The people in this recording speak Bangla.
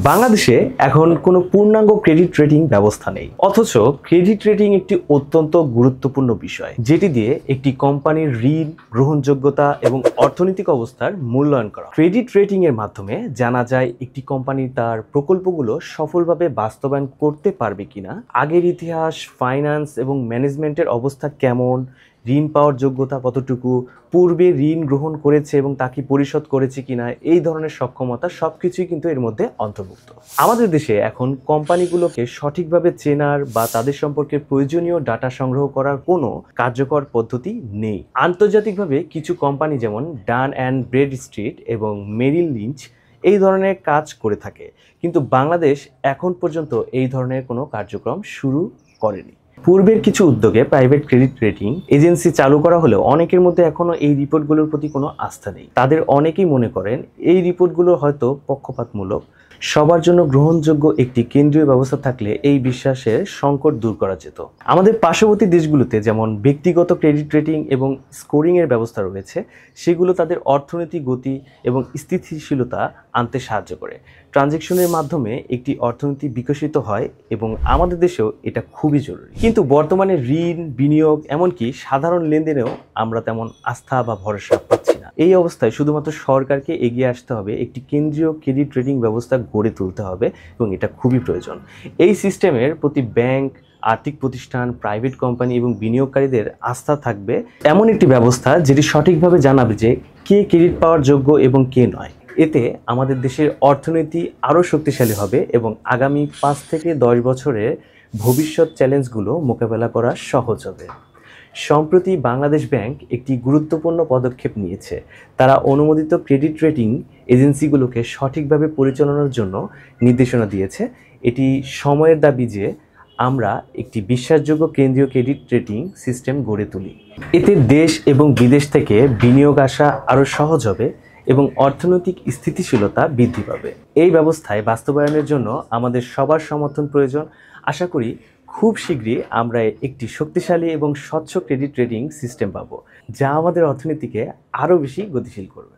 বাংলাদেশে এখন কোনো পূর্ণাঙ্গ ক্রেডিট রেটিং ব্যবস্থা নেই, অথচ ক্রেডিট রেটিং একটি অত্যন্ত গুরুত্বপূর্ণ বিষয়, যেটি দিয়ে একটি কোম্পানির ঋণ গ্রহণযোগ্যতা এবং অর্থনৈতিক অবস্থার মূল্যায়ন করা। ক্রেডিট রেটিং এর মাধ্যমে জানা যায় একটি কোম্পানি তার প্রকল্পগুলো সফলভাবে বাস্তবায়ন করতে পারবে কিনা, আগের ইতিহাস, ফাইন্যান্স এবং ম্যানেজমেন্টের অবস্থা কেমন, ঋণ পাওয়ার যোগ্যতা কতটুকু, পূর্বে ঋণ গ্রহণ করেছে এবং তা কি পরিশোধ করেছে কিনা, এই ধরনের সক্ষমতা সবকিছুই কিন্তু এর মধ্যে অন্তর্ভুক্ত। আমাদের দেশে এখন কোম্পানিগুলোকে সঠিকভাবে চেনার বা তাদের সম্পর্কে প্রয়োজনীয় ডাটা সংগ্রহ করার কোনো কার্যকর পদ্ধতি নেই। আন্তর্জাতিকভাবে কিছু কোম্পানি যেমন ডান অ্যান্ড ব্রেডস্ট্রিট এবং মেরিল লিঞ্চ এই ধরনের কাজ করে থাকে, কিন্তু বাংলাদেশ এখন পর্যন্ত এই ধরনের কোনো কার্যক্রম শুরু করেনি। পূর্বের কিছু উদ্যোগে প্রাইভেট ক্রেডিট রেটিং এজেন্সি চালু করা হলেও অনেকের মধ্যে এখনো এই রিপোর্টগুলোর প্রতি কোনো আস্থা নেই। তাদের অনেকেই মনে করেন এই রিপোর্টগুলো হয়তো পক্ষপাতমূলক। সবার জন্য গ্রহণযোগ্য একটি কেন্দ্রীয় ব্যবস্থা থাকলে এই বিশ্বাসের সংকট দূর করা যেত। আমাদের পার্শ্ববর্তী দেশগুলোতে যেমন ব্যক্তিগত ক্রেডিট রেটিং এবং স্কোরিংয়ের ব্যবস্থা রয়েছে, সেগুলো তাদের অর্থনৈতিক গতি এবং স্থিতিশীলতা আনতে সাহায্য করে। ট্রানজ্যাকশনের মাধ্যমে একটি অর্থনীতি বিকশিত হয় এবং আমাদের দেশেও এটা খুবই জরুরি। কিন্তু বর্তমানে ঋণ, বিনিয়োগ, এমনকি সাধারণ লেনদেনেও আমরা তেমন আস্থা বা ভরসা পাচ্ছি না। এই অবস্থায় শুধুমাত্র সরকারকে এগিয়ে আসতে হবে, একটি কেন্দ্রীয় ক্রেডিট রেটিং ব্যবস্থা গড়ে তুলতে হবে এবং এটা খুবই প্রয়োজন। এই সিস্টেমের প্রতি ব্যাংক, আর্থিক প্রতিষ্ঠান, প্রাইভেট কোম্পানি এবং বিনিয়োগকারীদের আস্থা থাকবে এমন একটি ব্যবস্থা যেটি সঠিকভাবে জানাবে যে কে ক্রেডিট পাওয়ার যোগ্য এবং কে নয়। এতে আমাদের দেশের অর্থনীতি আরও শক্তিশালী হবে এবং আগামী 5 থেকে 10 বছরের ভবিষ্যৎ চ্যালেঞ্জগুলো মোকাবেলা করা সহজ হবে। সম্প্রতি বাংলাদেশ ব্যাংক একটি গুরুত্বপূর্ণ পদক্ষেপ নিয়েছে। তারা অনুমোদিত ক্রেডিট রেটিং এজেন্সিগুলোকে সঠিকভাবে পরিচালনার জন্য নির্দেশনা দিয়েছে। এটি সময়ের দাবি যে আমরা একটি বিশ্বাসযোগ্য কেন্দ্রীয় ক্রেডিট রেটিং সিস্টেম গড়ে তুলি। এতে দেশ এবং বিদেশ থেকে বিনিয়োগ আসা আরও সহজ হবে এবং অর্থনৈতিক স্থিতিশীলতা বৃদ্ধি পাবে। এই ব্যবস্থায় বাস্তবায়নের জন্য আমাদের সবার সমর্থন প্রয়োজন। আশা করি খুব শীঘ্রই আমরা একটি শক্তিশালী এবং স্বচ্ছ ক্রেডিট রেটিং সিস্টেম পাবো, যা আমাদের অর্থনীতিকে আরও বেশি গতিশীল করবে।